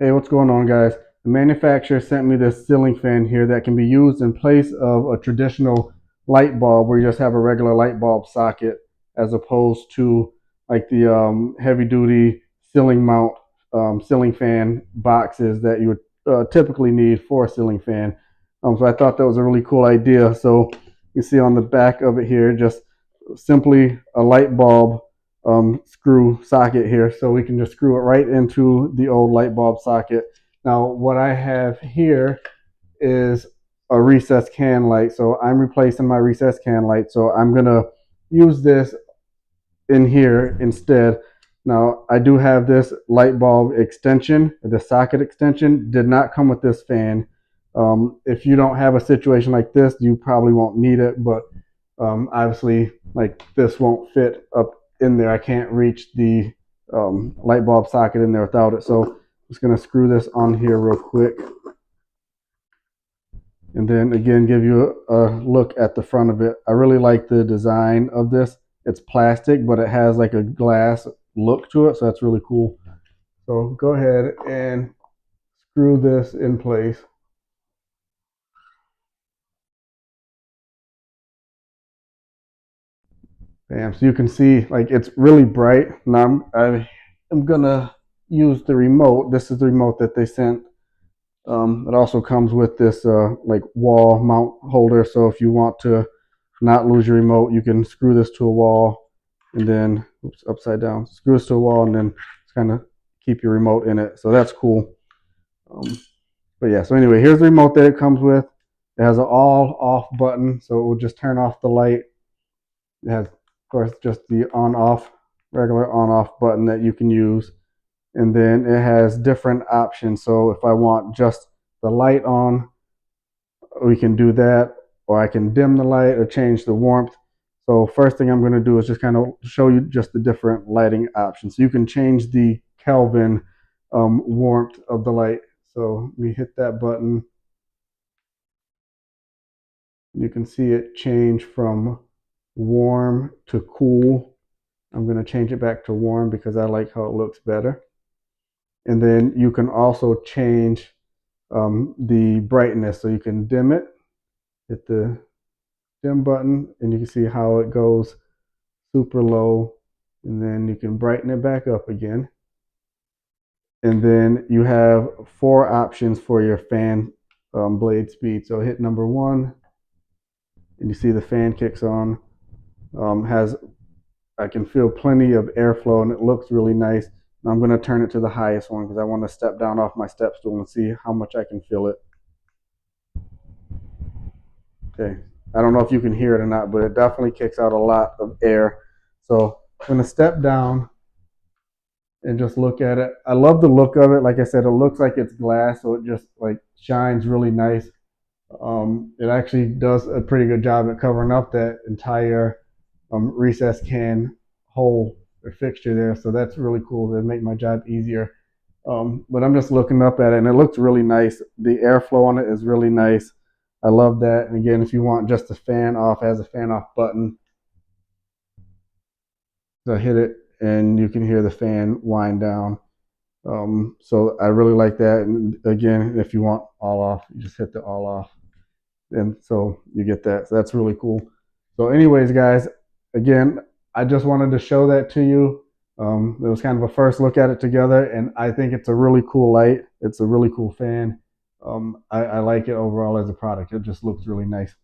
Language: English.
Hey, what's going on, guys? The manufacturer sent me this ceiling fan here that can be used in place of a traditional light bulb where you just have a regular light bulb socket as opposed to like the heavy duty ceiling mount ceiling fan boxes that you would typically need for a ceiling fan. So I thought that was a really cool idea. So you see on the back of it here, just simply a light bulb screw socket here, so we can just screw it right into the old light bulb socket. Now what I have here is a recessed can light, so I'm replacing my recessed can light, so I'm gonna use this in here instead. Now I do have this light bulb extension. The socket extension did not come with this fan. If you don't have a situation like this, you probably won't need it, but obviously like this won't fit up in there. I can't reach the light bulb socket in there without it. So I'm just going to screw this on here real quick. And then again, give you a look at the front of it. I really like the design of this. It's plastic, but it has like a glass look to it. So that's really cool. So go ahead and screw this in place. Bam. So you can see like it's really bright. Now I'm gonna use the remote. This is the remote that they sent. It also comes with this like wall mount holder. So if you want to not lose your remote, you can screw this to a wall and then oops, upside down. Screw this to a wall and then just kind of keep your remote in it. So that's cool. Um, but yeah, so anyway, here's the remote that it comes with. It has an all off button, so it will just turn off the light. It has, of course, just the on off, regular on off button that you can use. And then it has different options. So if I want just the light on, we can do that, or I can dim the light or change the warmth. So first thing I'm going to do is just kind of show you just the different lighting options. So you can change the Kelvin warmth of the light. So we hit that button. You can see it change from warm to cool. I'm going to change it back to warm because I like how it looks better. And then you can also change the brightness. So you can dim it, hit the dim button, and you can see how it goes super low. And then you can brighten it back up again. And then you have four options for your fan blade speed. So hit number one, and you see the fan kicks on. Has I can feel plenty of airflow, and it looks really nice. And I'm going to turn it to the highest one because I want to step down off my step stool and see how much I can feel it. Okay, I don't know if you can hear it or not, but it definitely kicks out a lot of air. So I'm going to step down and just look at it. I love the look of it. Like I said, it looks like it's glass, so it just like shines really nice. It actually does a pretty good job at covering up that entire recessed can hole or fixture there. So that's really cool. That make my job easier. But I'm just looking up at it, and it looks really nice. The airflow on it is really nice. I love that. And again, if you want just a fan off, it has a fan off button. So hit it, and you can hear the fan wind down. So I really like that. And again, if you want all off, you just hit the all off, and so you get that. So that's really cool. So, anyways, guys, again, I just wanted to show that to you. It was kind of a first look at it together, and I think it's a really cool light. It's a really cool fan. I like it overall as a product. It just looks really nice.